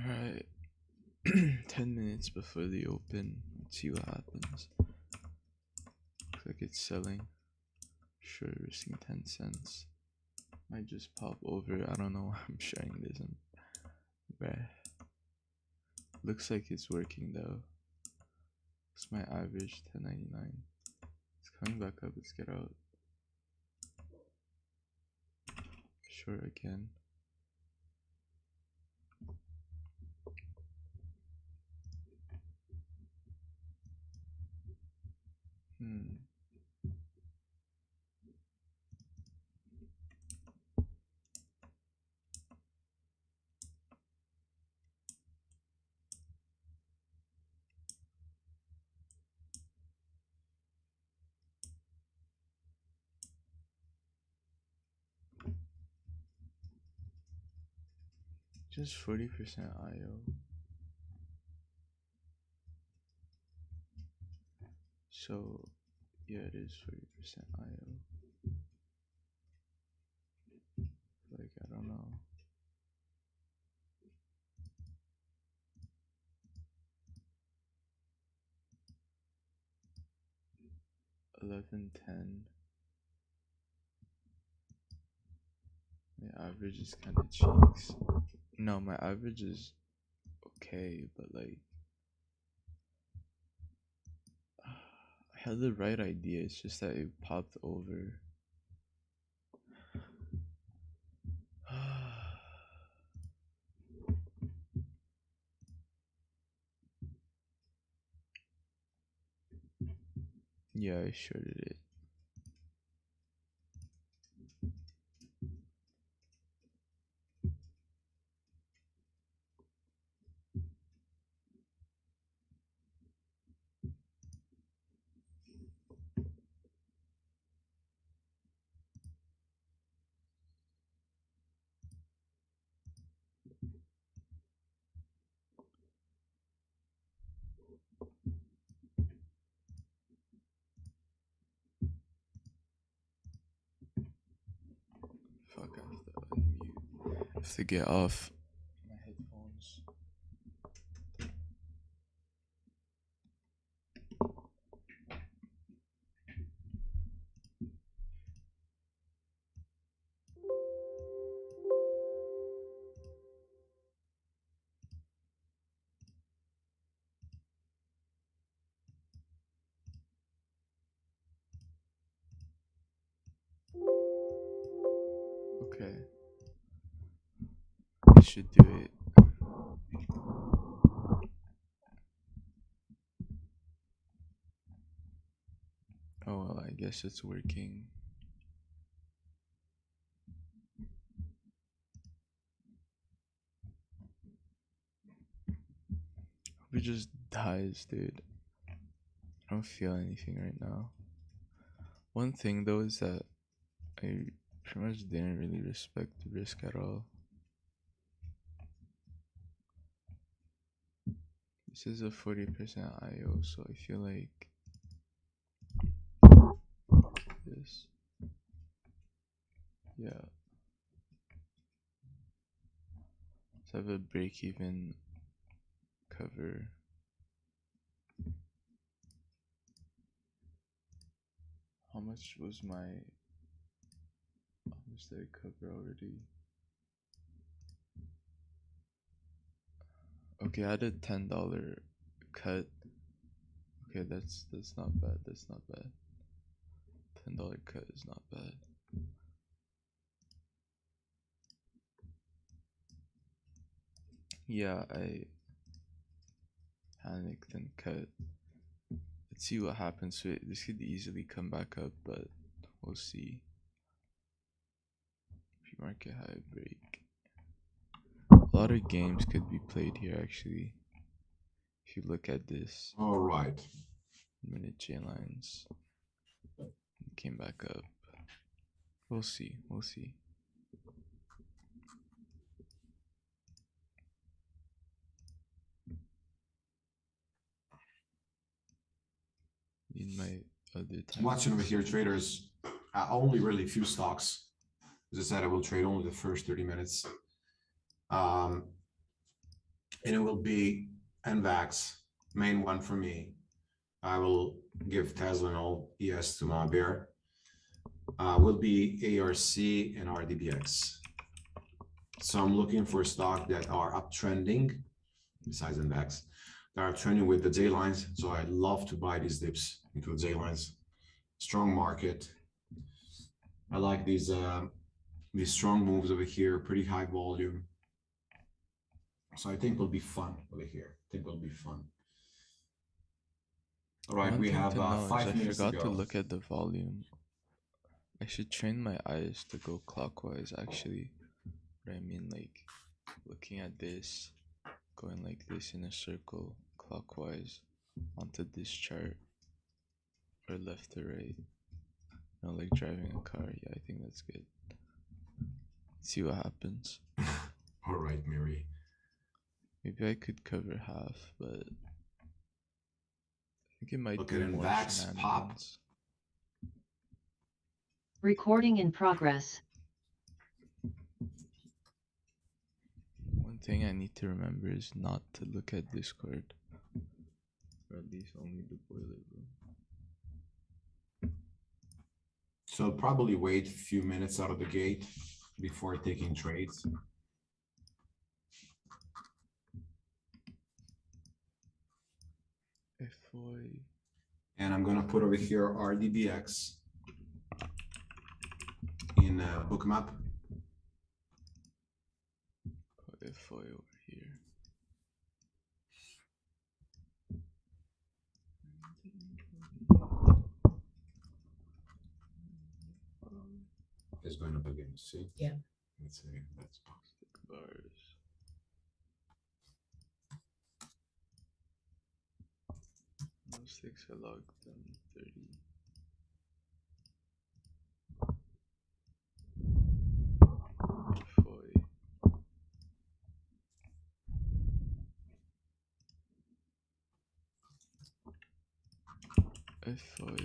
Alright. 10 minutes before the open. Let's see what happens. Looks like it's selling. Sure, risking 10 cents. Might just pop over. I don't know why I'm sharing this. Bruh. Looks like it's working though. It's my average 10.99. It's coming back up. Let's get out. Short again. Just 40% IO. So, yeah, it is 40% IO. Like, I don't know. 11.10. My average is kind of cheeks. No, my average is okay, but like, I had the right idea. It's just that it popped over. Yeah, I shorted it. Fuck, I have to unmute. I have to get off my headphones. Okay. I should do it. Oh well, I guess it's working. Hope it just dies, dude. I don't feel anything right now. One thing though is that I pretty much didn't really respect the risk at all. This is a 40% IO, so I feel like this. Yeah. Let's have a break even cover. How much was my. How much did I cover already? Okay, I had a $10 cut. Okay, that's not bad. That's not bad. $10 cut is not bad. Yeah, I panicked and cut. Let's see what happens to it. This could easily come back up, but we'll see. Pre-market high break. A lot of games could be played here actually. If you look at this. All right. Minute J lines. Came back up. We'll see. We'll see. In my other time. Watching over here, traders. Only really few stocks. As I said, I will trade only the first 30 minutes. Um, and it will be NVAX, main one for me. I will give Tylenol ES to my bear. Will be ARC and RDBX. So I'm looking for stock that are uptrending, besides NVAX, that are trending with the J lines. So I love to buy these dips into the J lines. Strong market. I like these strong moves over here, pretty high volume. So I think it'll be fun over here. I think it'll be fun. All right, One we thing have to know is 5 I minutes to forgot to go. look at the volume. I should train my eyes to go clockwise actually. But I mean, like looking at this, going like this in a circle clockwise onto this chart, or left to right. You know, like driving a car. Yeah, I think that's good. See what happens. All right, Mary. Maybe I could cover half, but I think it might Look do at more NVAX pop. shenanigans. Recording in progress. One thing I need to remember is not to look at Discord, or at least only the boiler room. So probably wait a few minutes out of the gate before taking trades. FOI. And I'm gonna put over here RDBX in Bookmap. FOI over here. It's going up again, see? Yeah. Let's see, that's Stick bars. No sticks are logged them 30. FOI. FOI.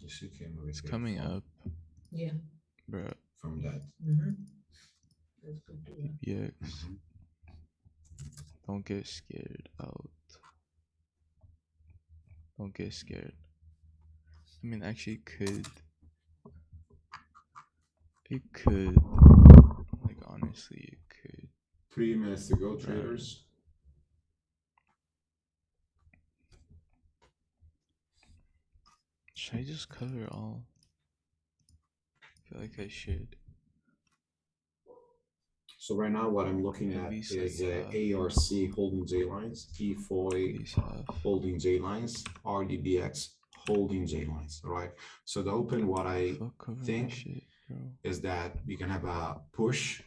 you see came over It's here coming from- up, Yeah. bruh. from that. That's good to know. BX. Don't get scared out. Don't get scared. I mean, actually, it could. It could. Like, honestly, it could. 3 minutes to go, traders. Should I just cover all? I feel like I should. So right now what I'm looking At at least, is like, half. ARC holding J lines, At EFOI least half. holding J lines, RDBX holding J lines, all right? So the open, what I Fuck cover my think shit, bro. is that we can have a push.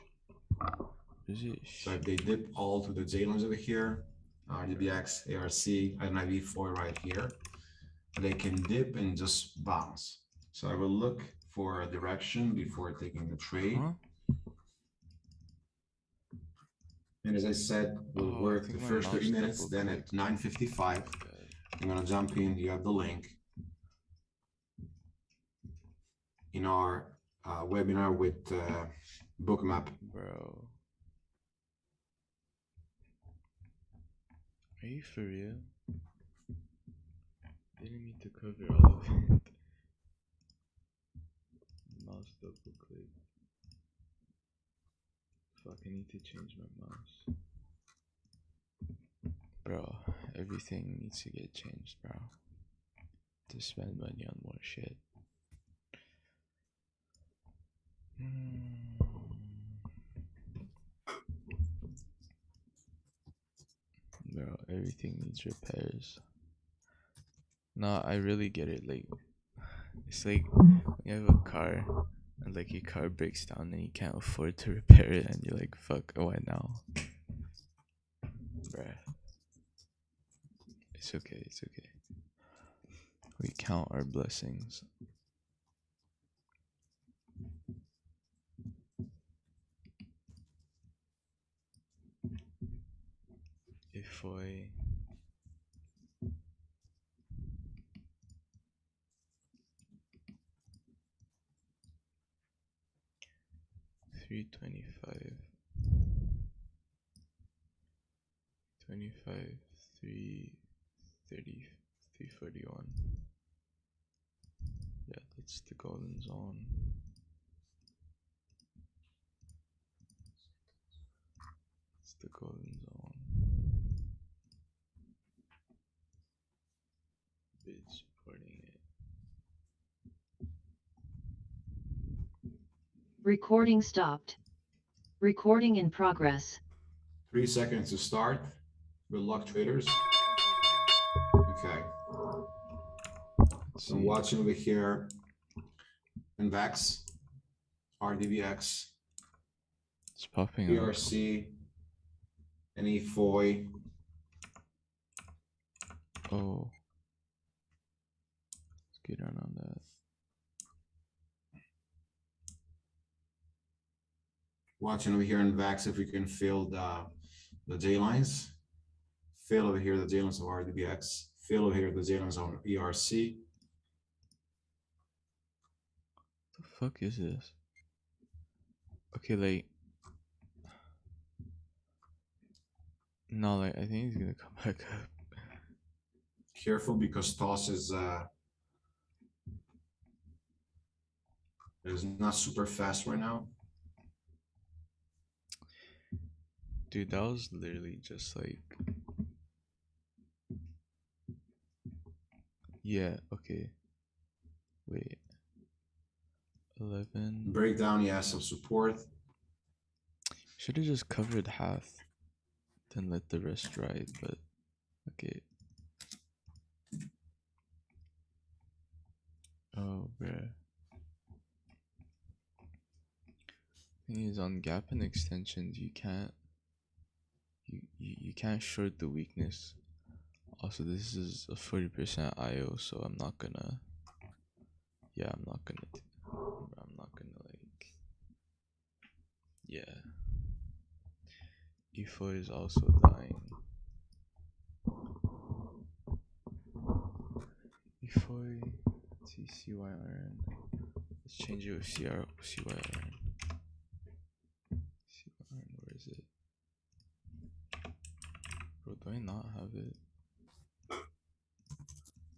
Is it So if they dip all to the J lines over here, RDBX, ARC, and I EFOI right here, they can dip and just bounce. So I will look for a direction before taking the trade. Huh? And as I said, we'll Oh, I work the think my first 30 mouse minutes, then at double-clicked. 9:55, Okay. I'm gonna jump in, you have the link in our webinar with Bookmap. Bro. Are you for real? Didn't mean to cover all of it. Mouse double click. Fuck, I need to change my mouse. Bro, everything needs to get changed, bro. To spend money on more shit. Bro, everything needs repairs. No, I really get it. Like, it's like when you have a car and like your car breaks down and you can't afford to repair it, and you're like, fuck, why now? Bruh. It's okay, it's okay. We count our blessings. If I 325 25, 3, 30, 341. Yeah, that's the golden zone. It's the golden zone. Bid supporting it. Recording stopped. Recording in progress. 3 seconds to start. Good luck, traders. Okay. So I'm watching over here NVAX, RDBX, It's popping up. ERC, and EFOI. Oh. Let's get on that. Watching over here in VAX if we can fill the J lines. Fill over here the J lines of RDBX. Fill over here the J lines on ERC. The fuck is this? Okay, like. No, like, I think he's gonna come back up. Careful because toss is not super fast right now. Dude, that was literally just like. Yeah, okay. Wait. 11. Breakdown, yeah, some support. Should have just covered half. Then let the rest ride, but. Okay. Oh, bruh. Thing is, on gap and extensions, you can't. You can't short the weakness. Also, this is a 40% IO, so I'm not gonna. Yeah, I'm not gonna like. Yeah. E4 is also dying. E4, CYRN. Let's change it with CYRN. CYRN, where is it? Bro, do I not have it?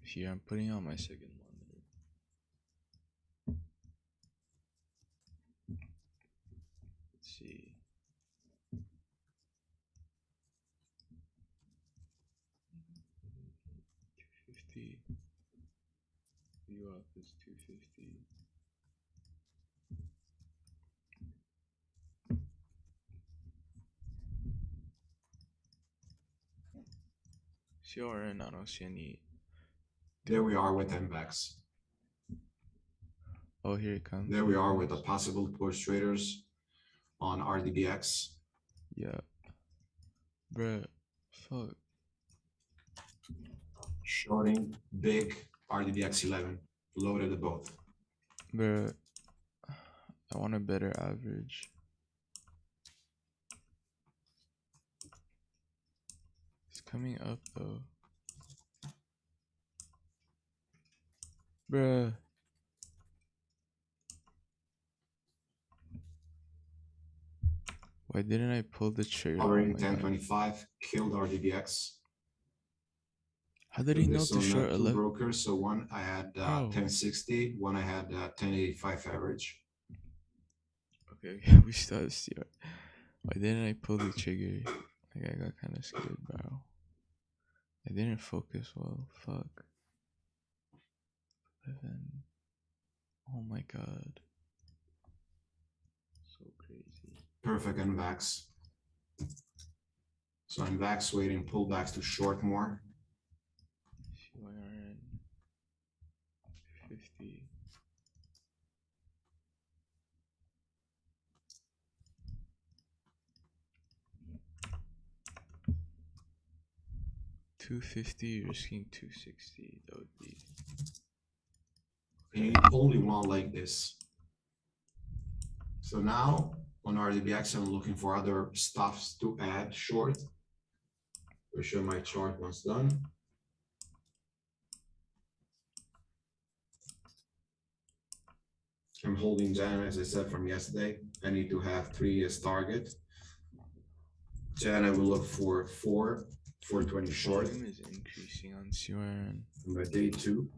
Here, I'm putting on my second monitor. Let's see. View up is 250. CRN, I don't see any. There we are with NVAX. Oh, here it comes. There we are with the possible push traders on RDBX. Yeah. Bruh, fuck. Shorting big RDBX 11. Loaded both. Bruh, I want a better average. It's coming up though. Bruh. Why didn't I pull the trigger? Already Oh my God. 1025 killed RDBX. How did he know This to on, short two 11? brokers. So one I had 1060, one I had 1085 average. Okay, okay, we still have CR. Why didn't I pull the trigger? Like, I got kind of scared, bro. I didn't focus well. Fuck. 11. Oh my God. So crazy. Perfect NVAX. So NVAX waiting pullbacks to short more. CYRN 50. $250, risking 260. That would be. You only want like this. So now on RDBX, I'm looking for other stuffs to add short. I'll show my chart once done. I'm holding Jan, as I said from yesterday. I need to have 3 as target. Jan, I will look for 4 420 short. Volume is increasing on CRN. And by day 2,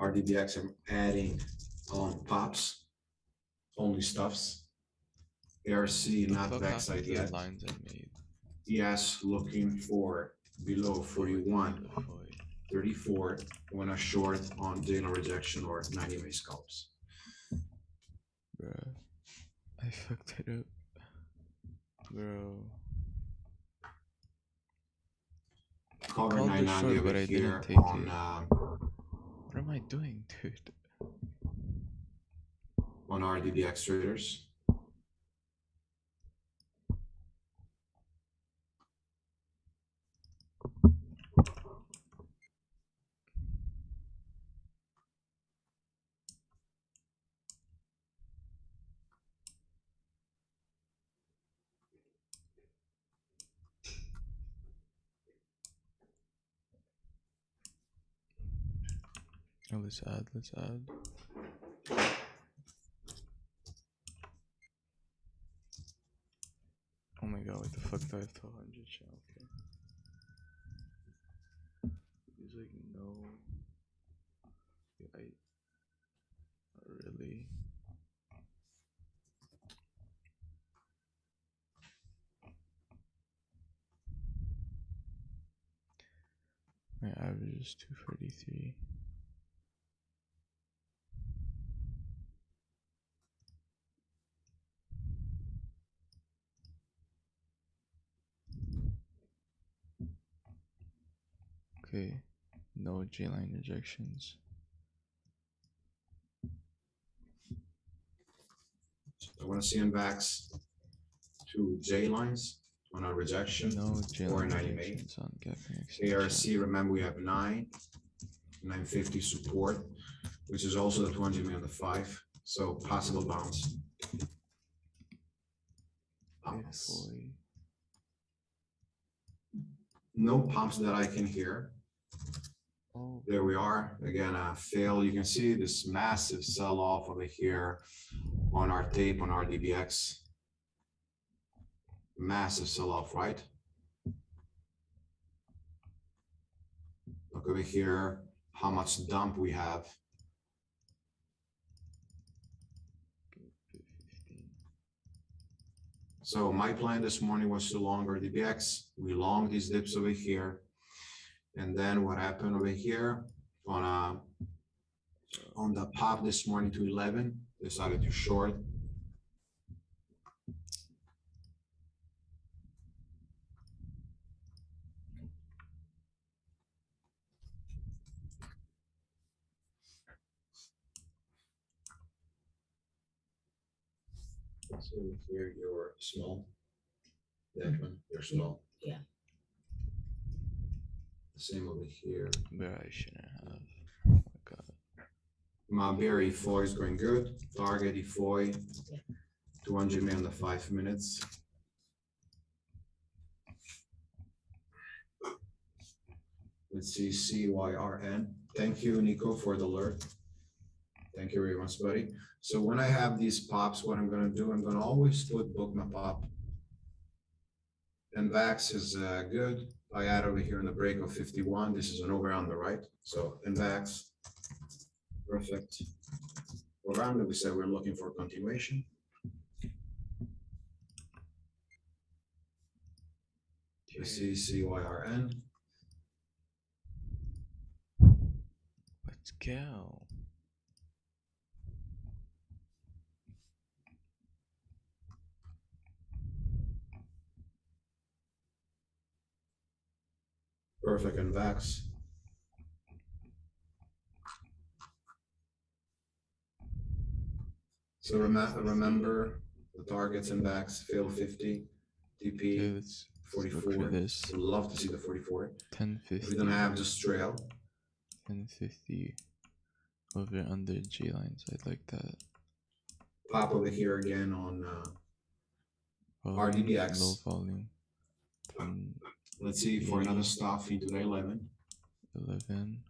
RDBX, I'm adding on pops, only stuffs. ARC not Fuck backside after the yet. lines I made. ES looking for below 41, Before. 34 when a short on Dana rejection or 90 May scalps. Bruh. I fucked it up. Bro. Cover Called the 990 short, over but I here didn't take on it. What am I doing, dude? on RDBX traders. Oh, let's add. Oh my god, what the fuck do I have to 100 channel? Okay. He's like, no. Not really. My average is 243. Okay, no J-line rejections. I want to see NVAX to J lines on a rejection No or J-line 90 May. rejections on gapping extension. ARC, remember we have 950 support, which is also the 20 May on the 5. So possible bounce. Bounce. No pumps that I can hear. Oh, There we are. Again, fail. You can see this massive sell-off over here on our tape on RDBX. Massive sell-off, right? Look over here, how much dump we have. 15. So my plan this morning was to long RDBX. We long these dips over here. And then what happened over here on the pop this morning to 11, decided to short. So here you're small. That one, you're small. Yeah. Same over here. But I shouldn't have. Oh my god. My bear E4 is going good. Target E4, Yeah. 200 May on the 5 minutes. Let's see, CYRN. Thank you, Nico, for the alert. Thank you very much, buddy. So when I have these pops, what I'm gonna do, I'm gonna always put book my pop. And VAX is good. I add over here in the break of 51. This is an over on the right. So in VAX, perfect. Around that we said we're looking for continuation. You see CYRN. Let's go. Perfect and VAX. So remember the targets and VAX, fail 50, Okay, TP let's look 44. for this. Would love to see the 44. 1050. If we don't have just trail. 1050 over under J lines. I'd like that. Pop over here again on Volume, RDBX. Low volume. 10, Let's see for another stop into the 11. 11.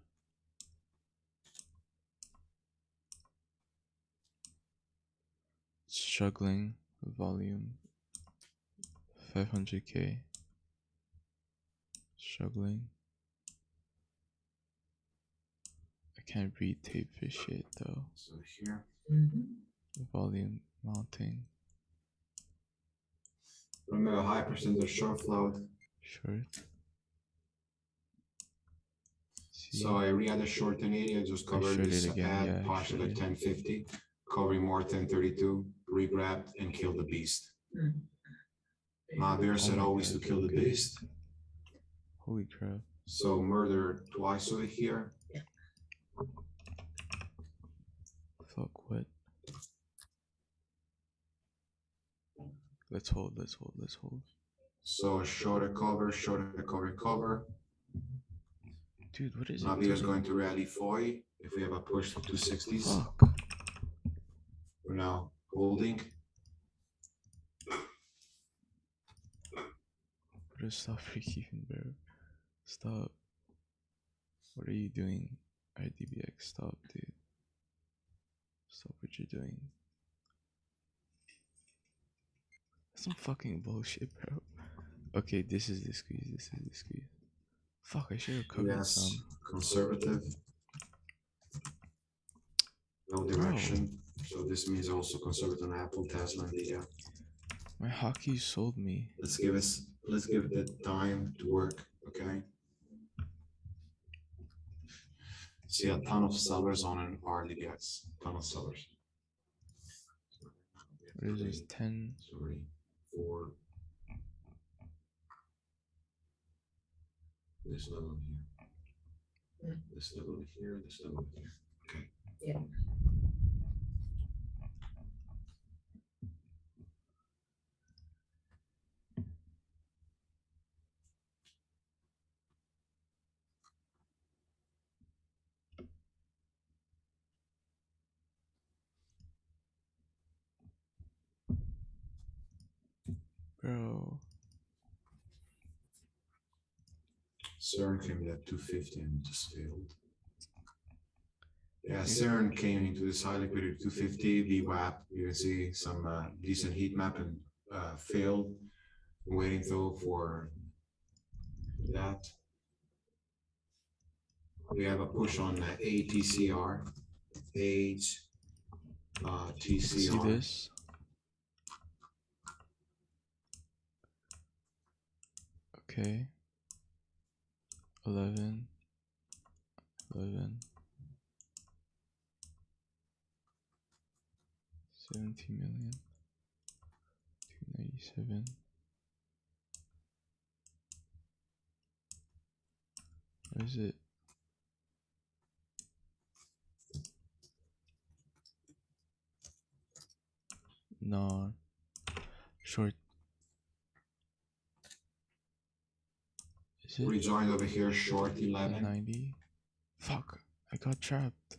Struggling. Volume. 500K. Struggling. I can't read tape for shit though. So here, The volume mounting. remember high percentage short float. Short. See? So I re-add a short 1080, I just covered shorted this again, ad, yeah, I partial at shorted. 1050, covering more 1032, re-grabbed and killed the beast. Bear said my always God, to kill the okay. beast. Holy crap. So murder twice over here. Fuck, what? Let's hold. So shorter cover, cover. Dude, what is Nabi it is doing? going to rally Foy if we have a push to 260s. Fuck. We're now holding. Bro, stop freaking, bro. Stop. What are you doing? IDBX, stop, dude. Stop what you're doing. That's some fucking bullshit, bro. Okay, this is the squeeze. Fuck, I should have covered some. Conservative. No direction. So this means also conservative on Apple, Tesla, Nvidia. My hockey sold me. Let's give it time to work, okay? See a ton of sellers on an RDBX. Ton of sellers. What is this? 10. Sorry, 4. This level here. This level here, this level here. Okay. Yeah. Bro. CERN came in at 250 and just failed. Yeah, CERN came into this high liquidity 250 VWAP. You can see some decent heat map and failed. Waiting though for that. We have a push on ATCR. TCR. See this? Okay. 11. 17 million. 297. What is it? No. Short. Is it? Rejoined over here, short 11. 90. Fuck. I got trapped.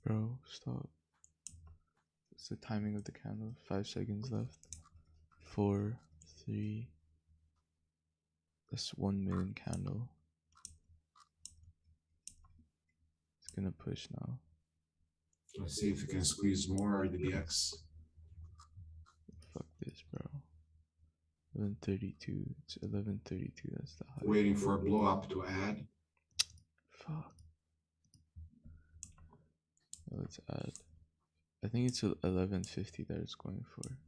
Bro, stop. What's the timing of the candle? 5 seconds left. 4, 3. That's 1 million candle. It's gonna push now. Let's see if we can squeeze more RDBX. Fuck this, bro. 11:32. It's 11:32. That's the high. Waiting for a blow up to add. Fuck. Let's add. I think it's 11:50 that it's going for.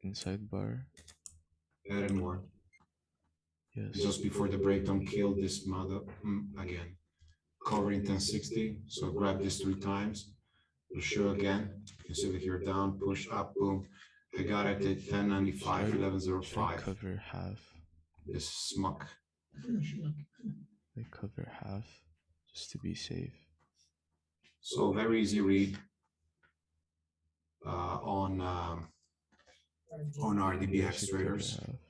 Inside bar. Add more. Yes. Just before the breakdown, killed this mother again. Covering 1060. So grab this 3 times. We'll show again. You can see over here down, push up, boom. I got it at 1095, Should I 1105. cover half. This smuck. I cover half just to be safe. So very easy read on I RDBX should cover traders. half.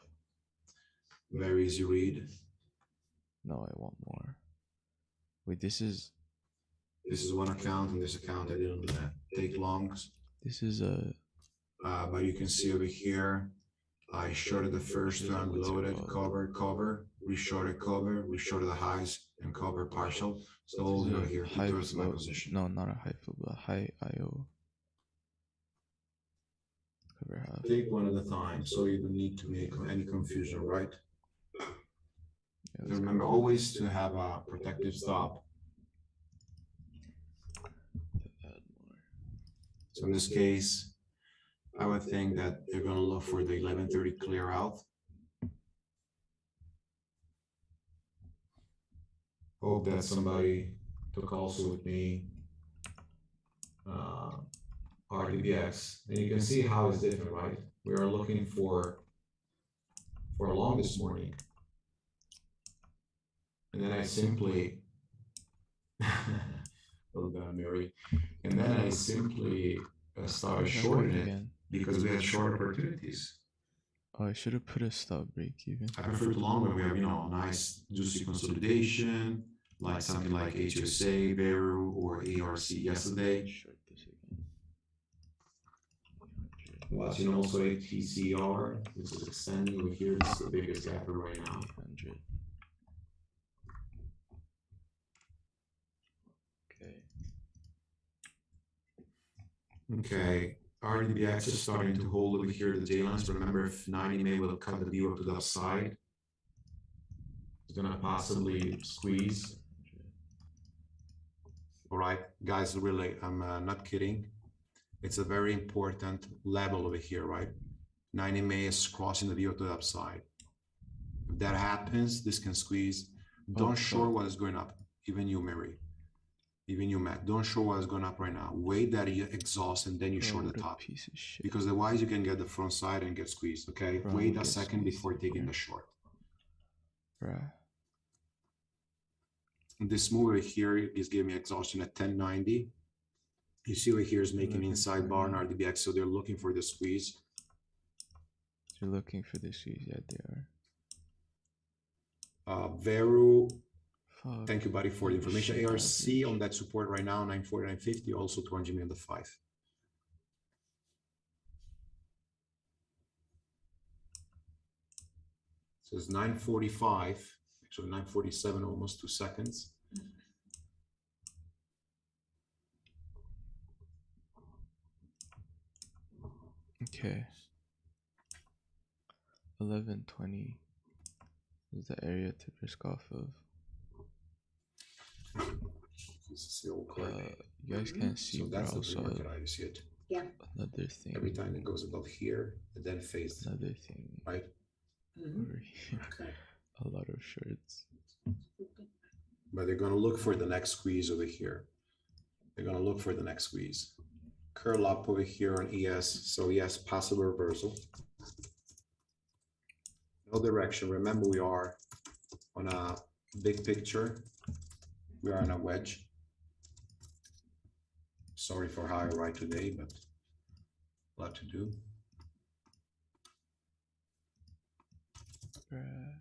Very easy read. No, I want more. Wait, this is one account, and this account I didn't take longs. this is a But you can see over here, I shorted the first one, loaded, cover, reshorted cover, reshorted the highs, and cover partial. So all over here, high 2/3 of my flow. position. No, not a high flow, but a high IO. Cover upper half. Take one at a time, so you don't need to make any confusion, right? Yeah, And let's remember go always to have a protective stop. to add more. So in this case, I would think that they're gonna look for the 11:30 clear out. Hope that somebody took also with me RDBX, and you can see how it's different, right? We are looking for long this morning, and then I simply well done, Mary, and then I simply started shorting it because we had short opportunities. Oh, I should have put a stop break even. I prefer the long when we have, nice juicy consolidation, like something like HSA, Veru, or ARC yesterday. Short this again. Watching also ATCR, this is extending over here. This is the biggest gap right now. 800. Okay. Okay, RDBX is starting to hold over here the J lines. Remember, if 90 May will cut the view up to the upside, it's gonna possibly squeeze. All right, guys, really, I'm not kidding. It's a very important level over here, right? 90 May is crossing the view to the upside. If that happens, this can squeeze. Don't short what is going up. Even you, Mary. Even you, Matt. Don't short what is going up right now. Wait that you exhaust and then you short the top. Piece of shit. Because otherwise you can get the front side and get squeezed, okay? Bro, Wait we'll a get second squeezed before taking here. the short. Bruh. This move over here is giving me exhaustion at 1090. You see over here is making inside bar and RDBX, so they're looking for the squeeze. They're looking for the squeeze. Yeah, they are. Veru, Fuck. thank you, buddy, for the information. Shit, ARC average. on that support right now, 940, 950, also 200 on the 5. So it's 945, actually 947, almost 2 seconds. Okay. 1120 is the area to risk off of. This is the old card. You guys can't see, So but that's the also pre-market eye, you see it? another thing. Every time it goes above here, it then fades, Another thing right? over here. A lot of shorts. But they're gonna look for the next squeeze over here. They're gonna look for the next squeeze. Curl up over here on ES, so yes, possible reversal. No direction. Remember, we are on a big picture. We are on a wedge. Sorry for how I write today, but a lot to do. Bruh.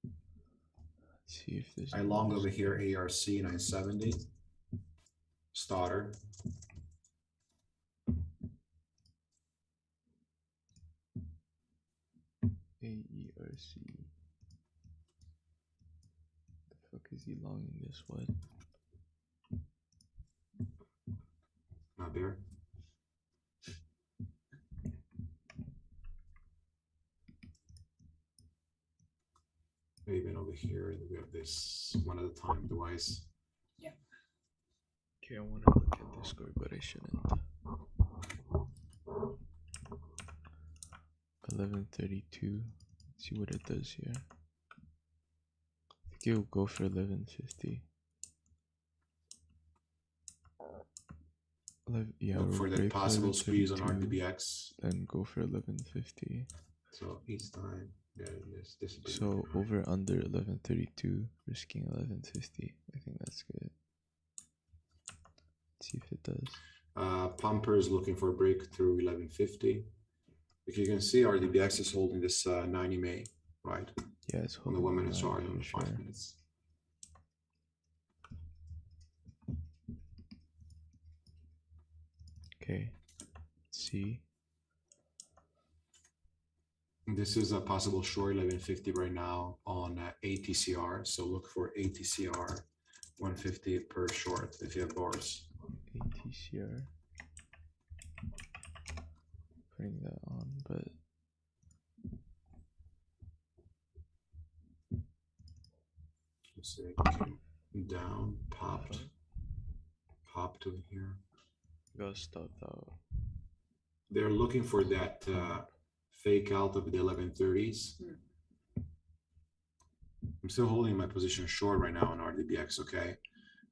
Let's see if there's I long over here ARC 970 starter. AERC. The fuck is he long in this one? Not there. Even over here, we have this one at a time device. Okay, I want to look at the score, but I shouldn't. 1132. Let's see what it does here. I think it'll go for 1150. Yeah, Look for that possible squeeze on RDBX. Then go for 1150. So each time, there it is. This is So over under 1132, risking 1150. I think that's good. Let's see if it does. Pumper is looking for a breakthrough 1150. If you can see, RDBX is holding this 90 May, right? Yeah, it's On holding the 1 minute line chart for on the sure. 5 minutes. Okay, let's see. This is a possible short 1150 right now on ATCR. So look for ATCR 150 per short if you have bars. ATCR. putting that on, but let's say came down, popped over here. got stopped out. They're looking for that fake out of the 1130s. I'm still holding my position short right now on RDBX, okay?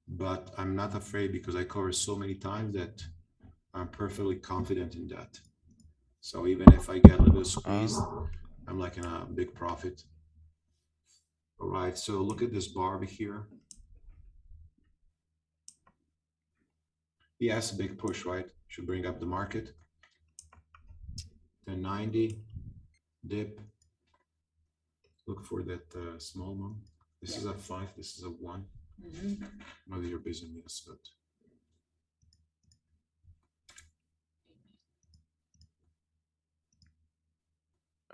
But I'm not afraid because I cover so many times that I'm perfectly confident in that. So even if I get a little squeezed, I'm like in a big profit. All right, so look at this bar over here. Yes, big push, right? Should bring up the market. 1090, dip. Look for that small one. This is a 5, this is a 1. Maybe you're busy, yes, but.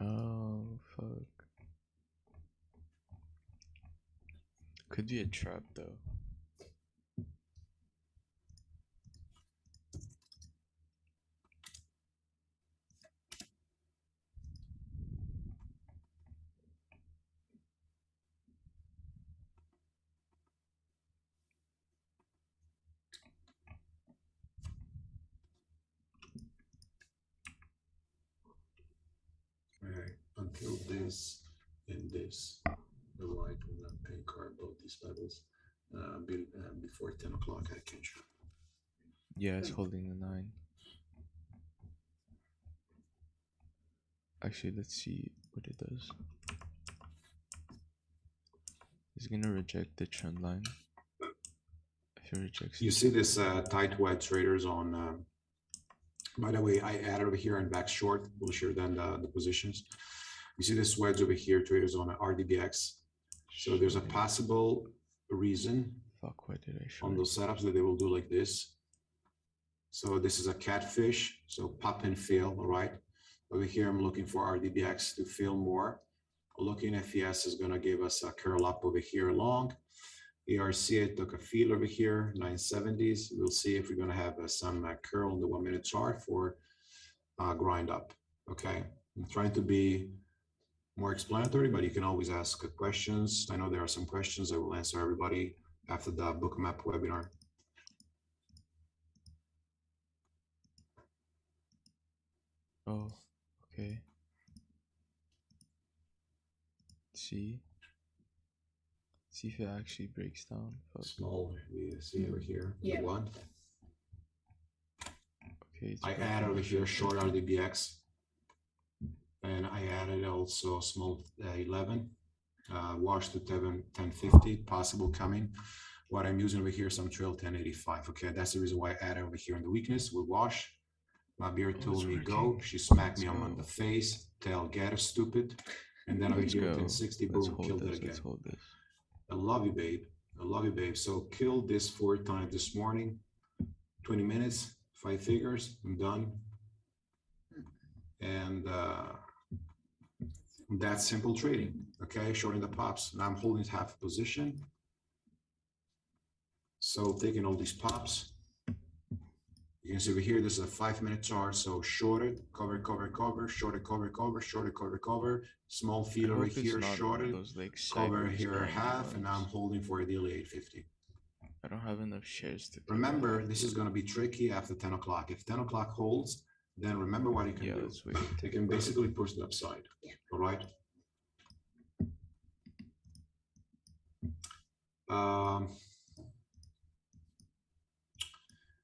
Oh, fuck. Could be a trap though. Okay, until this and this, the white and the pink are above these levels. Before 10 o'clock, I can trap. Yeah, it's holding the 9. Actually, let's see what it does. It's gonna reject the trend line. If it rejects You it. see this tight wedge traders on, by the way, I added over here and back short, we'll share then the positions. You see this wedge over here, traders on RDBX. So there's a possible reason Fuck, why did I show on those setups that they will do like this. So this is a catfish, so pop and fail, all right? Over here, I'm looking for RDBX to fail more. Looking FES is gonna give us a curl up over here long. ERC, I took a feel over here, 970s. We'll see if we're gonna have some curl in the 1 minute chart for grind up, okay? I'm trying to be more explanatory, but you can always ask questions. I know there are some questions. I will answer everybody after the Bookmap webinar. Oh, okay. See if it actually breaks down. Fuck. Small, we see over here, the 1. Okay, I added over here short RDBX, and I added also small 11, wash to 1050, possible coming. What I'm using over here, some trail 1085. Okay, that's the reason why I added over here in the weakness with wash. My beer told me go. She smacked me on the face. Tell get stupid. And then over here 1060, boom, killed it again. Let's hold this. I love you, babe. I love you, babe. So kill this 4 times this morning. 20 minutes, 5 figures. I'm done. And that's simple trading. Okay, shorting the pops. Now I'm holding half position. So taking all these pops, you can see over here, this is a 5 minute chart. So shorted, cover, cover, cover, shorted, cover, cover, shorted, cover, cover, small feed over here, shorted, cover here half, and now I'm holding for ideally 850. I don't have enough shares to. Remember, this is going to be tricky after 10 o'clock. If 10 o'clock holds, then remember what you can do. You can basically push the upside. All right.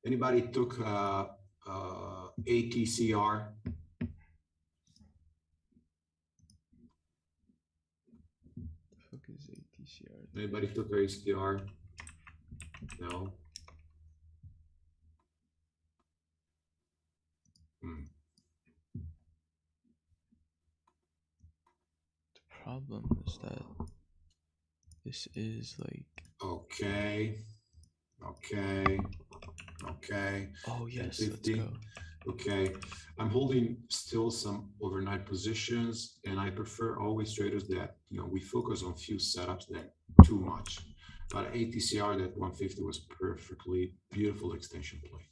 Anybody took ATCR? The fuck is ATCR? Anybody took ATCR? No. The problem is that this is like. Okay. Oh yes, 50. let's go. Okay, I'm holding still some overnight positions, and I prefer always traders that we focus on few setups than too much. But ATCR that 150 was perfectly beautiful extension play.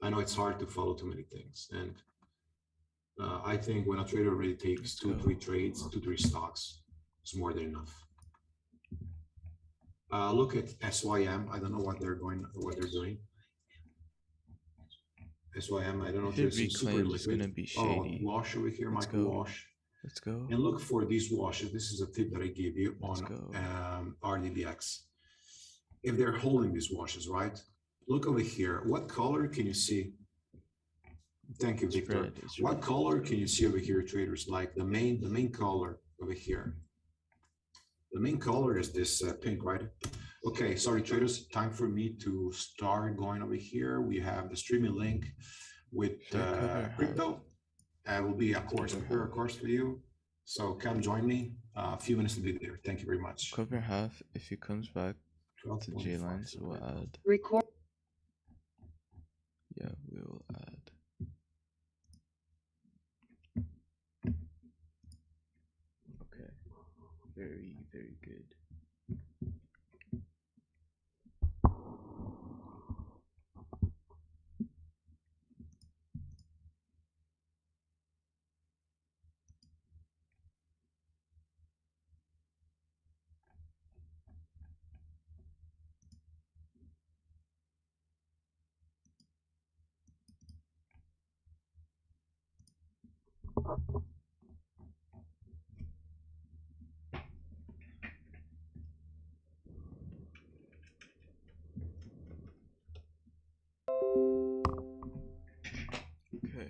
I know it's hard to follow too many things, and I think when a trader really takes Let's three go. trades, 3 stocks, it's more than enough. Look at SYM. I don't know what they're doing. SYM. I don't know If if it there's some super reclaims, it's gonna liquid. be Oh, shady. wash over here, Let's Michael go. Wash. Let's go. And look for these washes. This is a tip that I gave you Let's on go. RDBX. If they're holding these washes, right? Look over here. What color can you see? Thank you, It's Victor. red. It's What red. color can you see over here, traders? Like the main color over here. The main color is this pink, right? Okay, sorry, traders. Time for me to start going over here. We have the streaming link with Should I cover half? crypto. Will be a course, Cover prepare a half. course for you. So come join me. A few minutes to be there. Thank you very much. Cover half. If he comes back to 12.5. J-Lines, we'll add. Record. Yeah, we will add. Okay. Very, very good. Okay.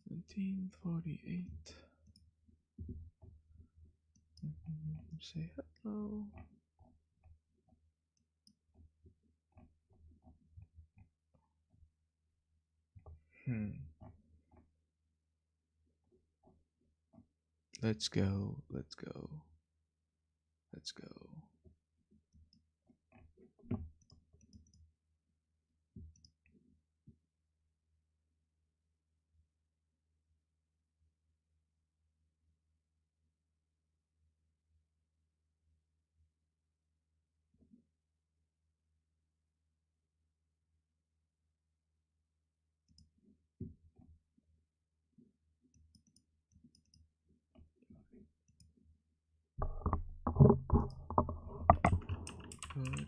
1748. Say hello. Let's go. Let's go. Let's go. Good.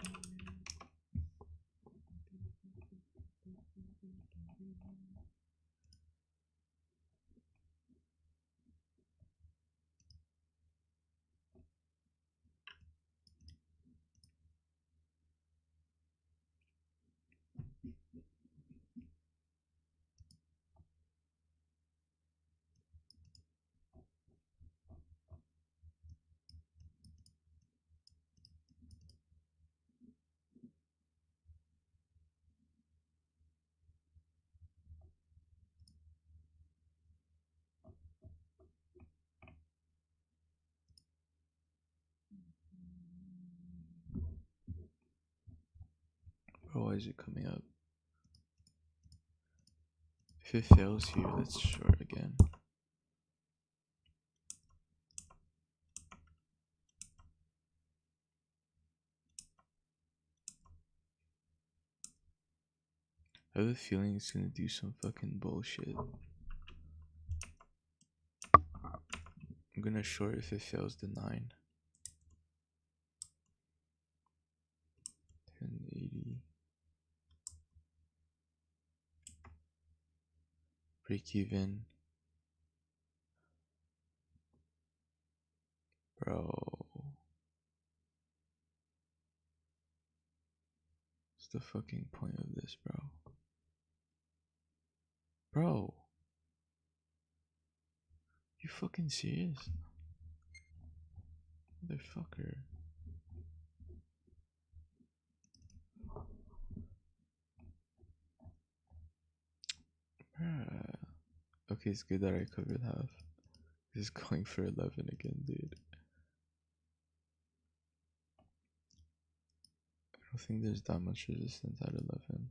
Bro, why is it coming up? If it fails here, let's short again. I have a feeling it's gonna do some fucking bullshit. I'm gonna short if it fails the 9. 1080. Break even. Bro. What's the fucking point of this, bro? Bro. You fucking serious? Motherfucker. Bruh. Okay, it's good that I covered half. This is going for 11 again, dude. I don't think there's that much resistance at 11.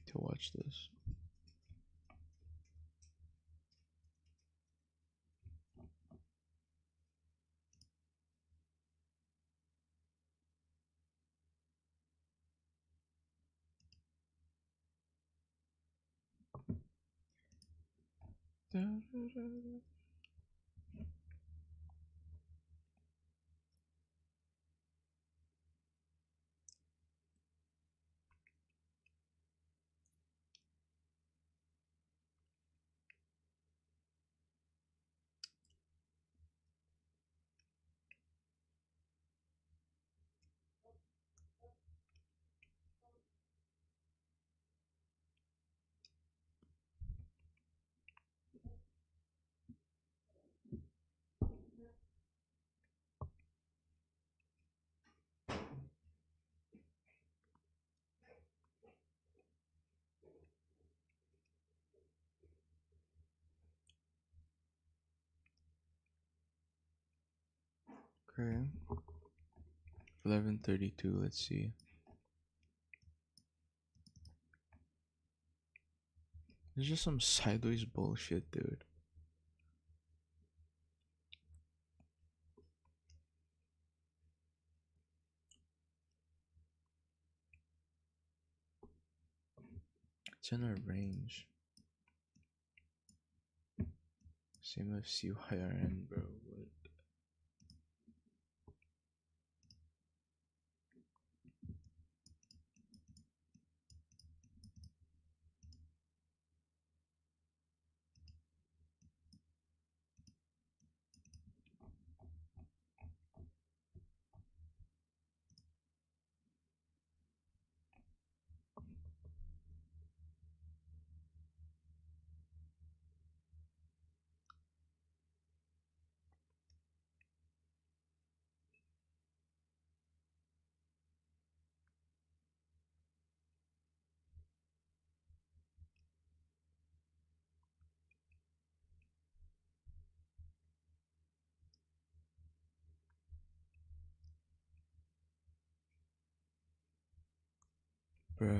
To watch this. Okay. 11:32. Let's see. There's just some sideways bullshit, dude. It's in our range. Same with CYRN, bro. What? Bruh.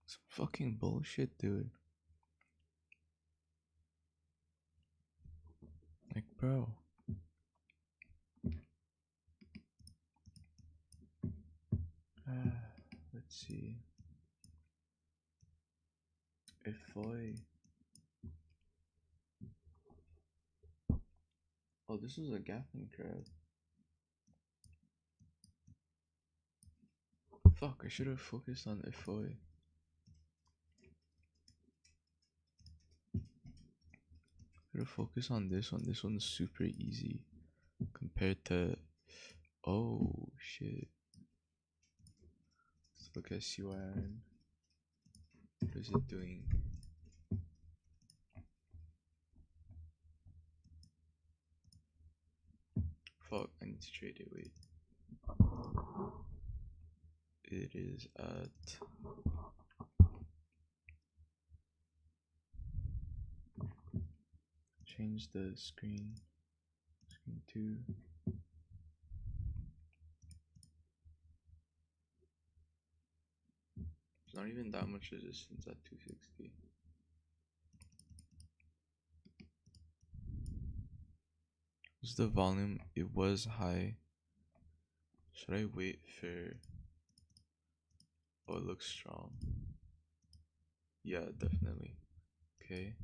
Some fucking bullshit, dude. Like, bro. Let's see. Ifoy. Oh, this is a Gaffin crab. Fuck, I should have focused on Ifoy. Should have focused on this one. This one's super easy compared to. Oh shit. Let's look at CYRN. What is it doing? Fuck, I need to trade it. Wait. It is at. Change the screen. Screen 2. It's not even that much resistance at 260. What's the volume? It was high. Should I wait for. Oh, it looks strong. Yeah, definitely. Okay.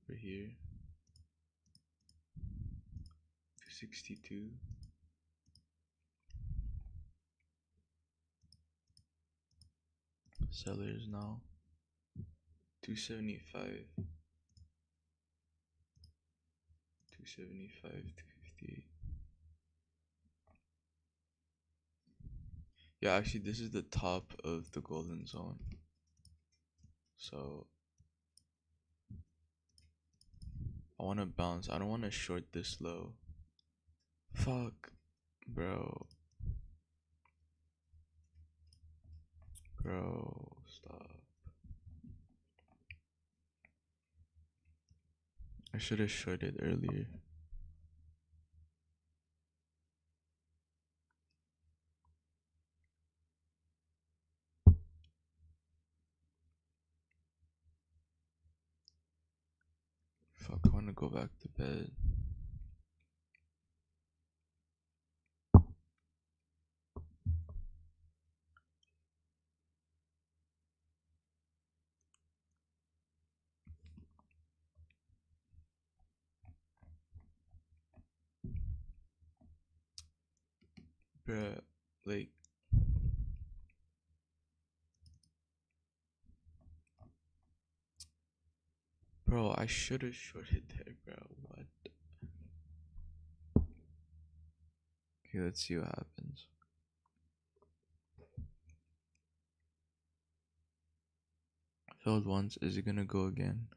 Over here. 262. Sellers now. 275. 275, 258. Yeah, actually, this is the top of the golden zone. So, I want to bounce. I don't want to short this low. Fuck, bro. Bro, stop. I should have shorted earlier. I want to go back to bed. Bruh, like, bro, I should have shorted there, bro. What? Okay, let's see what happens. Failed once. Is it gonna go again?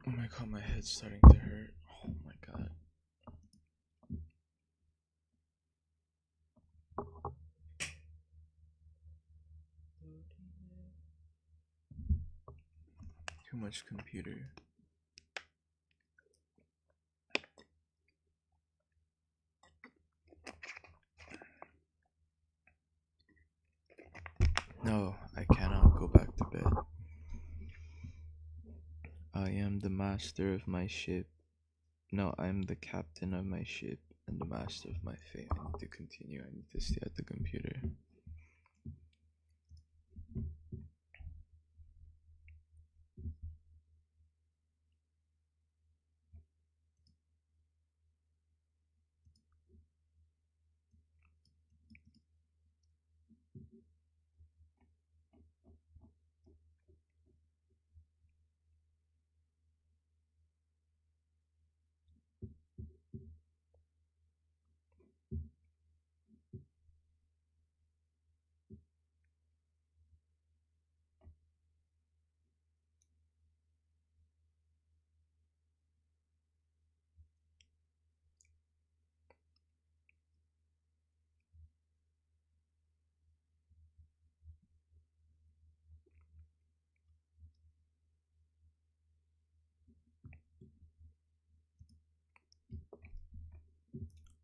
Oh my god, my head's starting to hurt. Oh my god. Too much computer. No, I cannot go back to bed. I am the master of my ship. No, I'm the captain of my ship and the master of my fate. I need to continue. I need to stay at the computer.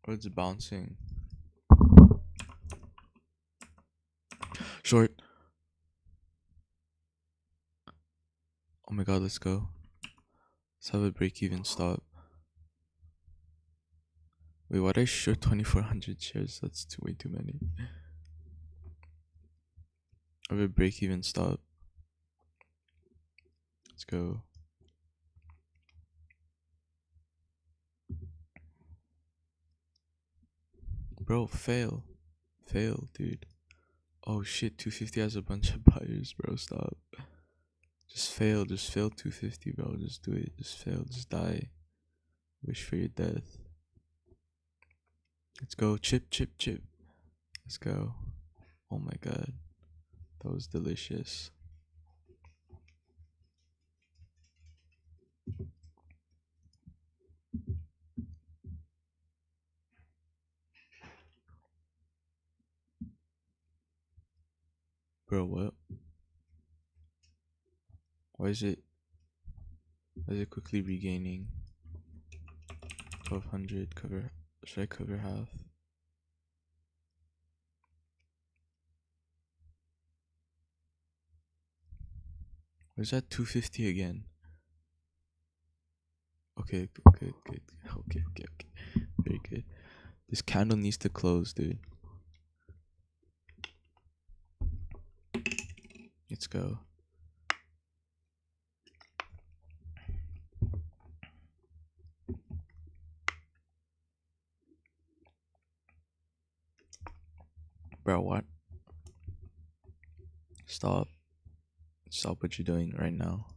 Oh, it's bouncing. Short. Oh my god, let's go. Let's have a break even stop. Wait, why'd I short 2400 shares? That's way too many. Have a break even stop. Let's go. Bro, fail. Fail, dude. Oh shit, 250 has a bunch of buyers, bro. Stop. Just fail 250, bro. Just do it. Just fail. Just die. Wish for your death. Let's go. Chip, chip, chip. Let's go. Oh my god. That was delicious. Bro, what? Why is it quickly regaining? 1200 cover. Should I cover half? Where's that 250 again? Okay, good. Okay. Very good. This candle needs to close, dude. Let's go. Bro, what? Stop. Stop what you're doing right now.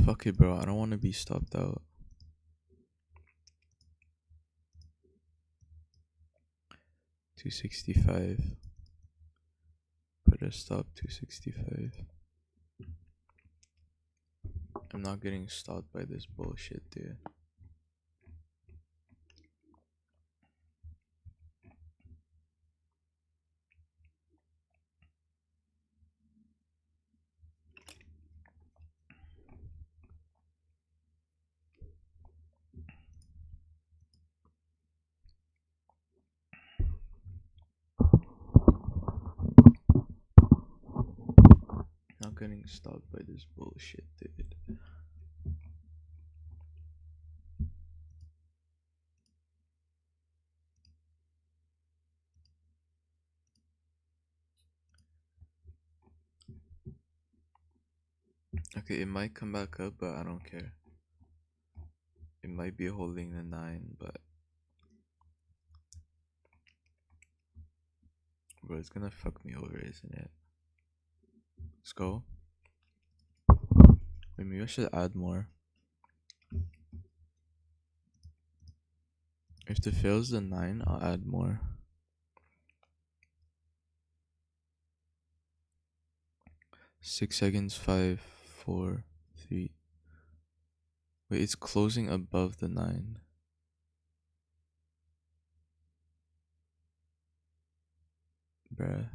Fuck it, bro. I don't want to be stopped out. $265. Put a stop. $265. I'm not getting stopped by this bullshit, dude. not getting stopped by this bullshit, dude. Okay, it might come back up, but I don't care. It might be holding the 9, but bro, it's gonna fuck me over, isn't it? Let's go. Wait, maybe I should add more. If it fails the 9, I'll add more. Six seconds, 5, 4, 3. Wait, it's closing above the 9. Bruh.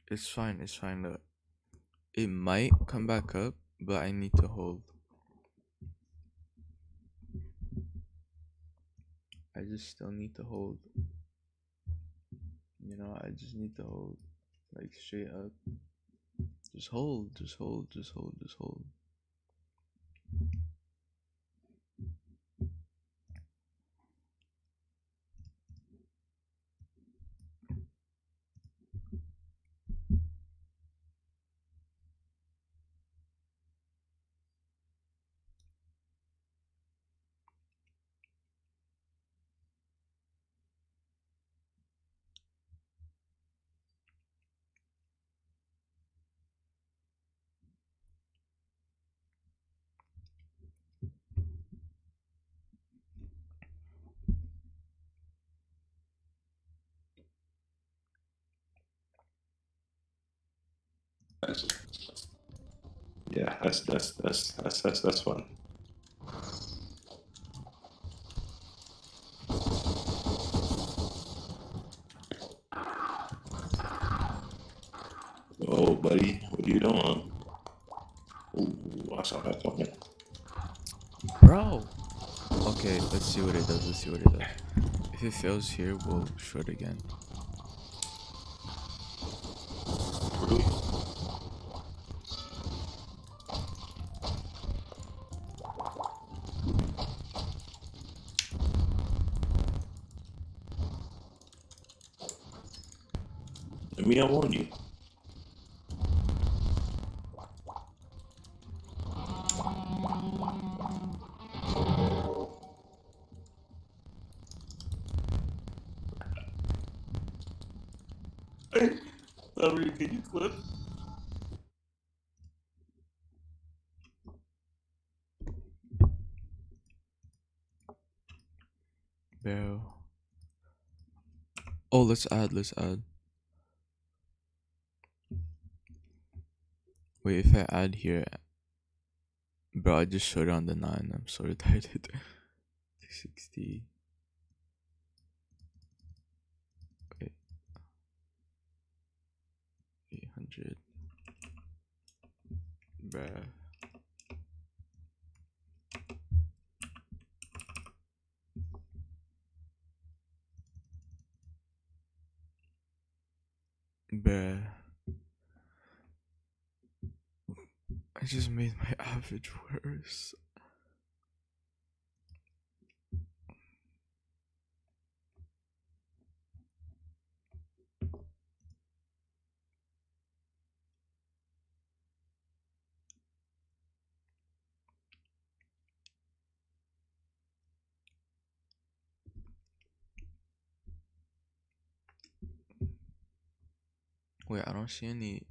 It's fine, look. It might come back up, but I need to hold. I just still need to hold. You know, I just need to hold. Like, straight up. Just hold, just hold, just hold, just hold. Yeah, that's fun. Oh, buddy, what are you doing? Ooh, I saw that coming. Bro! Okay, let's see what it does, let's see what it does. If it fails here, we'll short again. Really? I mean, I warned you. Hey, Larry, can you clip? Bro. Oh, let's add, let's add. Wait, if I add here. Bro, I just showed it on the 9. I'm so retarded. 60. Wait. 800. Bruh. Bruh. I just made my average worse. Wait, I don't see any.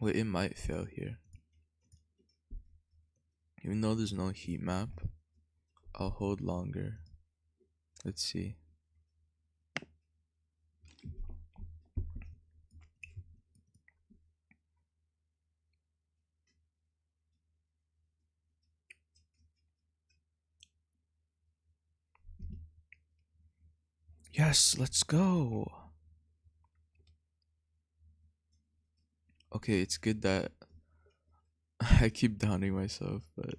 Wait, it might fail here. Even though there's no heat map, I'll hold longer. Let's see. Yes, let's go. Okay, it's good that I keep downing myself, but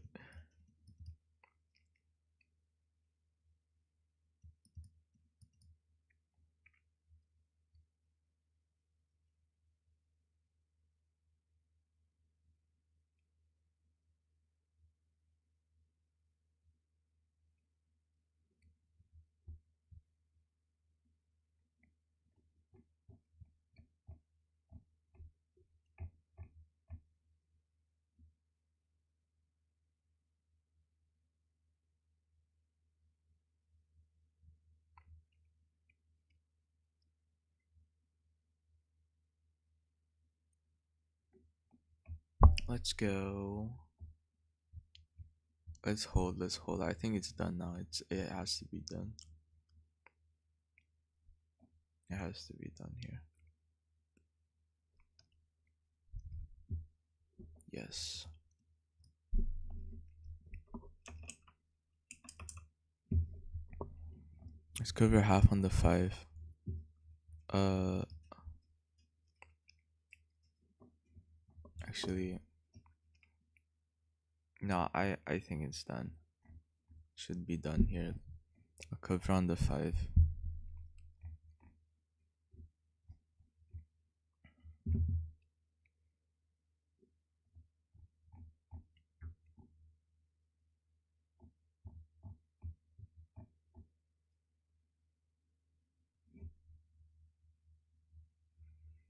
let's go. Let's hold. Let's hold. I think it's done now. It has to be done. It has to be done here. Yes. Let's cover half on the 5. Actually, no, I think it's done. Should be done here. I'll cover on the 5.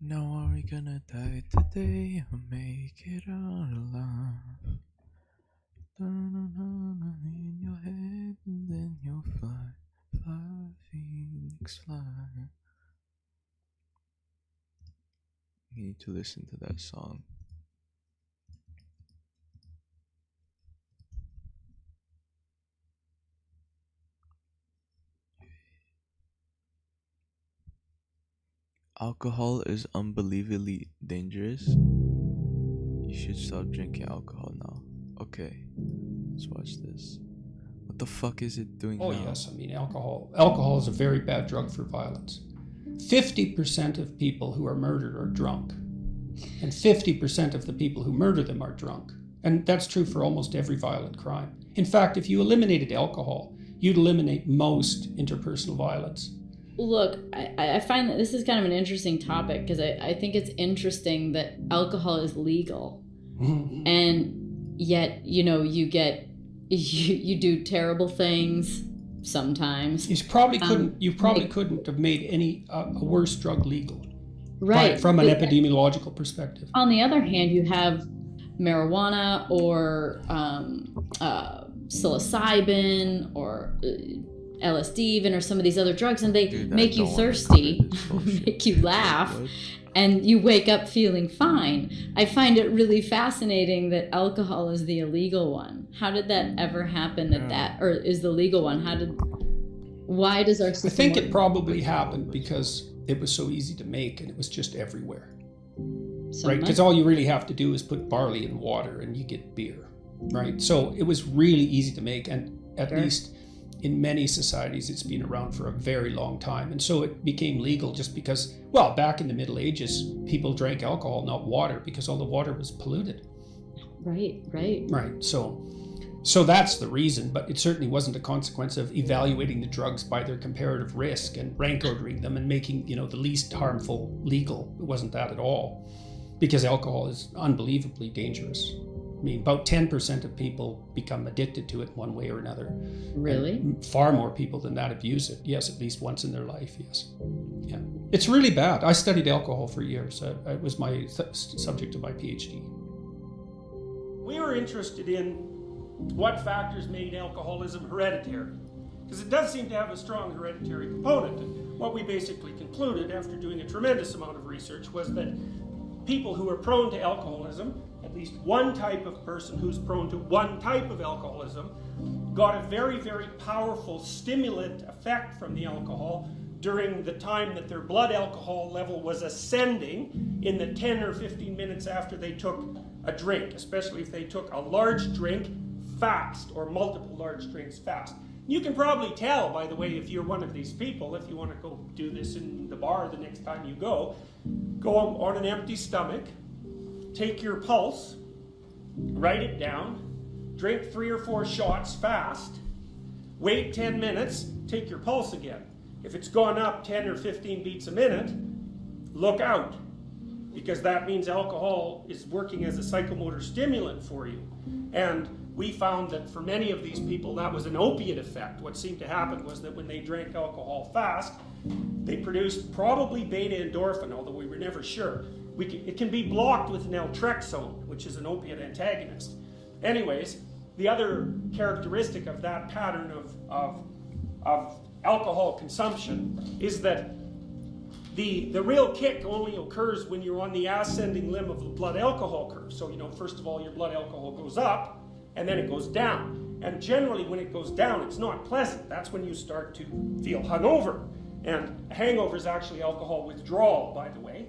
Now are we gonna die today or make it out alive? In your head and then you'll fly, fly, phoenix, fly. You need to listen to that song. Alcohol is unbelievably dangerous. You should stop drinking alcohol now. Okay, let's watch this. What the fuck is it doing Oh, now? yes. I mean, alcohol is a very bad drug for violence. 50% of people who are murdered are drunk. And 50% of the people who murder them are drunk. And that's true for almost every violent crime. In fact, if you eliminated alcohol, you'd eliminate most interpersonal violence. Look, I find that this is kind of an interesting topic because I think it's interesting that alcohol is legal. And yet, you know, you do terrible things sometimes. You probably couldn't have made any a worse drug legal. Right. From an epidemiological perspective. On the other hand, you have marijuana or psilocybin or LSD even, or some of these other drugs, and they make you thirsty, make you laugh, and you wake up feeling fine. I find it really fascinating that alcohol is the illegal one. How did that ever happen or is the legal one? Why does our system I think work? it probably happened because it was so easy to make and it was just everywhere. Right? Because all you really have to do is put barley in water and you get beer. Right? So it was really easy to make, and at least in many societies, it's been around for a very long time. And so it became legal just because, well, back in the Middle Ages, people drank alcohol, not water, because all the water was polluted. Right. Right. So that's the reason, but it certainly wasn't a consequence of evaluating the drugs by their comparative risk and rank ordering them and making, the least harmful legal. It wasn't that at all, because alcohol is unbelievably dangerous. I mean, about 10% of people become addicted to it one way or another. Really? And far more people than that abuse it. Yes, at least once in their life, yes. Yeah. It's really bad. I studied alcohol for years. It was my subject of my PhD. We were interested in what factors made alcoholism hereditary, because it does seem to have a strong hereditary component. And what we basically concluded after doing a tremendous amount of research was that people who are prone to alcoholism, at least one type of person who's prone to one type of alcoholism, got a very, very powerful stimulant effect from the alcohol during the time that their blood alcohol level was ascending in the 10 or 15 minutes after they took a drink, especially if they took a large drink fast or multiple large drinks fast. You can probably tell, by the way, if you're one of these people, if you want to go do this in the bar the next time you go on an empty stomach, take your pulse, write it down, drink 3 or 4 shots fast, wait 10 minutes, take your pulse again. If it's gone up 10 or 15 beats a minute, look out, because that means alcohol is working as a psychomotor stimulant for you. And we found that for many of these people, that was an opiate effect. What seemed to happen was that when they drank alcohol fast, they produced probably beta endorphin, although we were never sure. It can be blocked with naltrexone, which is an opiate antagonist. Anyways, the other characteristic of that pattern of alcohol consumption is that the real kick only occurs when you're on the ascending limb of the blood alcohol curve. So, first of all, your blood alcohol goes up, and then it goes down. And generally, when it goes down, it's not pleasant. That's when you start to feel hungover. And a hangover is actually alcohol withdrawal, by the way.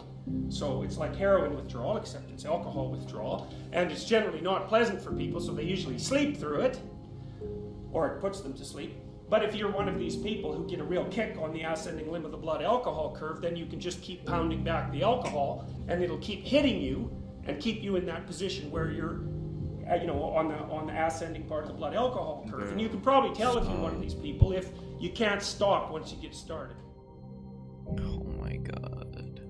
So it's like heroin withdrawal, except it's alcohol withdrawal. And it's generally not pleasant for people, so they usually sleep through it, or it puts them to sleep. But if you're one of these people who get a real kick on the ascending limb of the blood alcohol curve, then you can just keep pounding back the alcohol, and it'll keep hitting you and keep you in that position where you're on the ascending part of the blood alcohol curve. And you can probably tell if you're one of these people if you can't stop once you get started. Oh my god.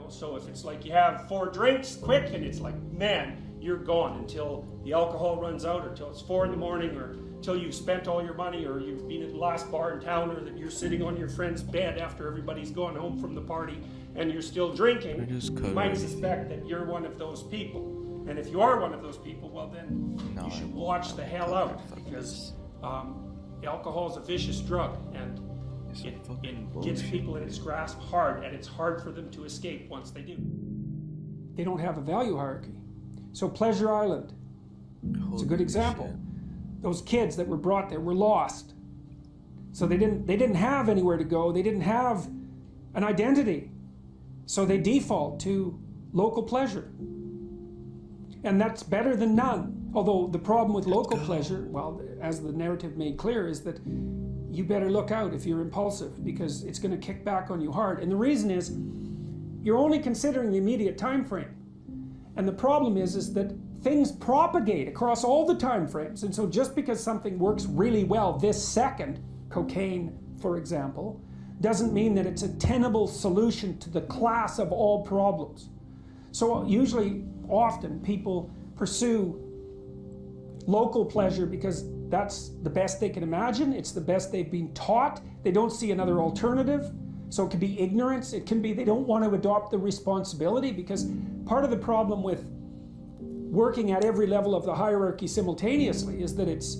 So if it's like you have 4 drinks quick, and it's like, man, you're gone until the alcohol runs out, or until it's 4 in the morning, or until you've spent all your money, or you've been at the last bar in town, or that you're sitting on your friend's bed after everybody's gone home from the party and you're still drinking, you might suspect that you're one of those people. And if you are one of those people, well then you should watch the hell out, because alcohol is a vicious drug, and it gets people in its grasp hard, and it's hard for them to escape once they do. They don't have a value hierarchy. So Pleasure Island, it's a good example. Those kids that were brought there were lost. So they didn't have anywhere to go. They didn't have an identity. So they default to local pleasure. And that's better than none. Although the problem with local pleasure, well, as the narrative made clear, is that you better look out if you're impulsive, because it's going to kick back on you hard. And the reason is you're only considering the immediate time frame. And the problem is that things propagate across all the time frames. And so just because something works really well this second, cocaine, for example, doesn't mean that it's a tenable solution to the class of all problems. So usually, often, people pursue local pleasure because that's the best they can imagine. It's the best they've been taught. They don't see another alternative. So it can be ignorance. It can be they don't want to adopt the responsibility, because part of the problem with working at every level of the hierarchy simultaneously is that it's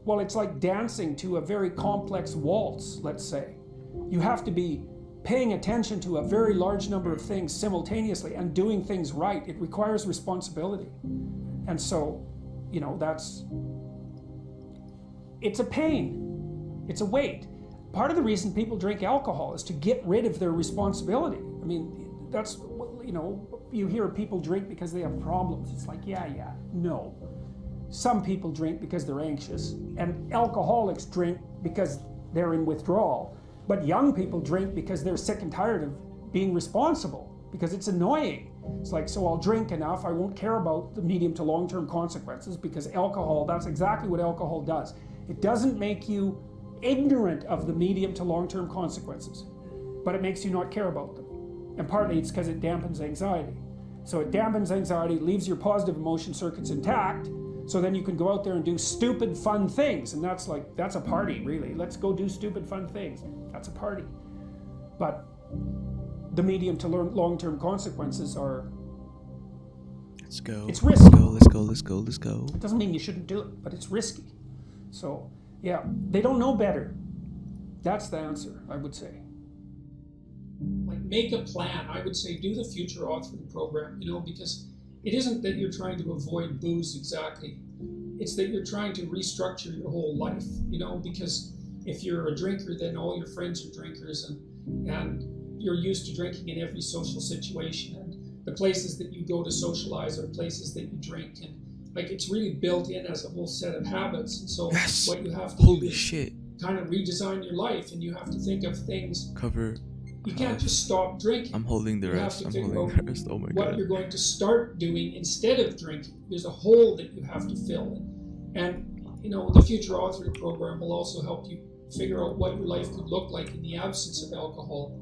like dancing to a very complex waltz, let's say. You have to be paying attention to a very large number of things simultaneously and doing things right. It requires responsibility. And so, it's a pain. It's a weight. Part of the reason people drink alcohol is to get rid of their responsibility. I mean, that's, you hear people drink because they have problems. It's like, yeah. No. Some people drink because they're anxious, and alcoholics drink because they're in withdrawal. But young people drink because they're sick and tired of being responsible, because it's annoying. It's like, so I'll drink enough, I won't care about the medium to long-term consequences, because alcohol, that's exactly what alcohol does. It doesn't make you ignorant of the medium to long-term consequences, but it makes you not care about them. And partly it's because it dampens anxiety. So it dampens anxiety, leaves your positive emotion circuits intact, so then you can go out there and do stupid, fun things. And that's a party, really. Let's go do stupid, fun things. That's a party. But the medium to long-term consequences are... Let's go. It's risky. Let's go. It doesn't mean you shouldn't do it, but it's risky. So, yeah, they don't know better. That's the answer, I would say. Like, make a plan. I would say do the future authoring program, because it isn't that you're trying to avoid booze exactly. It's that you're trying to restructure your whole life, because if you're a drinker, then all your friends are drinkers, and you're used to drinking in every social situation, and the places that you go to socialize are places that you drink, and like it's really built in as a whole set of habits. And so Yes. what you have to do Holy is shit. kind of redesign your life, and you have to think of things. Cover. You can't just stop drinking. I'm holding the You have rest. to I'm figure holding out the rest. Oh my what god. you're going to start doing instead of drinking. There's a hole that you have to fill. And you know, the future authoring program will also help you figure out what your life could look like in the absence of alcohol,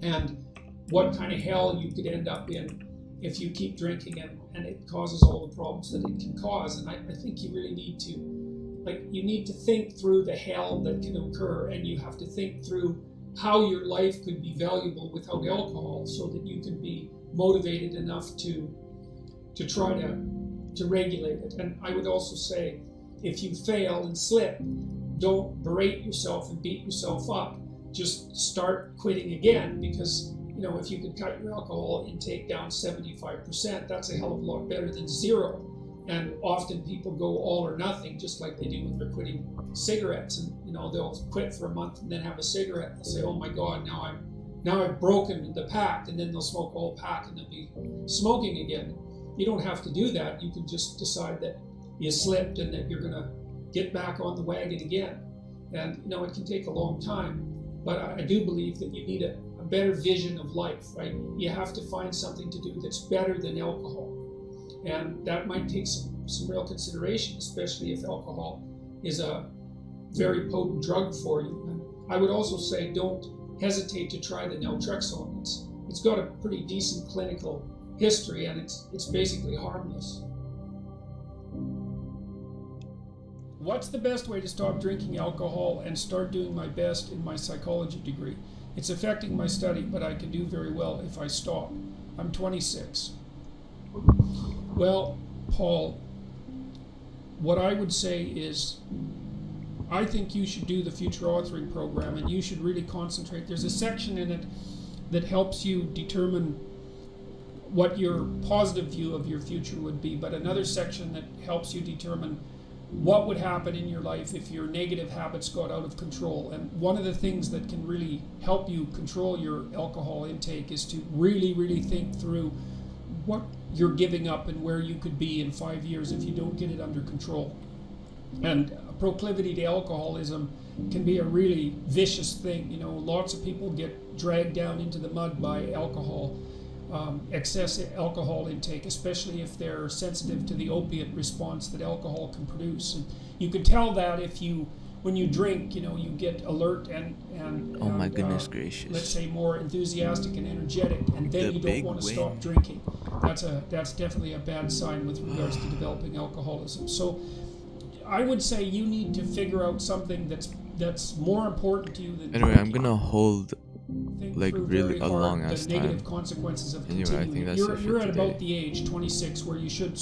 and what kind of hell you could end up in if you keep drinking and it causes all the problems that it can cause. And I think you really need to, like, you need to think through the hell that can occur, and you have to think through how your life could be valuable without alcohol, so that you can be motivated enough to try to regulate it. And I would also say, if you fail and slip, don't berate yourself and beat yourself up. Just start quitting again, because you know, if you could cut your alcohol intake down 75%, that's a hell of a lot better than zero. And often people go all or nothing, just like they do when they're quitting cigarettes. And you know, they'll quit for a month and then have a cigarette. They'll say, "Oh my God, now I've broken the pact," and then they'll smoke a whole pack and they'll be smoking again. You don't have to do that. You can just decide that you slipped and that you're gonna get back on the wagon again. And you know, it can take a long time, but I do believe that you need a better vision of life, right? You have to find something to do that's better than alcohol. And that might take some real consideration, especially if alcohol is a very potent drug for you. And I would also say, don't hesitate to try the naltrexone. It's got a pretty decent clinical history, and it's basically harmless. What's the best way to stop drinking alcohol and start doing my best in my psychology degree? It's affecting my study, but I can do very well if I stop. I'm 26. Well, Paul, what I would say is, I think you should do the future authoring program, and you should really concentrate. There's a section in it that helps you determine what your positive view of your future would be, but another section that helps you determine what would happen in your life if your negative habits got out of control. And one of the things that can really help you control your alcohol intake is to really, really think through what you're giving up and where you could be in 5 years if you don't get it under control. And a proclivity to alcoholism can be a really vicious thing. You know, lots of people get dragged down into the mud by alcohol. Excessive alcohol intake, especially if they're sensitive to the opiate response that alcohol can produce. And you can tell that when you drink, you know, you get alert and Oh my goodness gracious. let's say more enthusiastic and energetic, and then The you don't big want to win. stop drinking. That's definitely a bad sign with regards to developing alcoholism. So I would say you need to figure out something that's more important to you than Anyway, I'm gonna hold think like through really very a hard long the ass negative time. consequences of Anyway, I continuing. think that's You're it for at about today. the age 26 where you should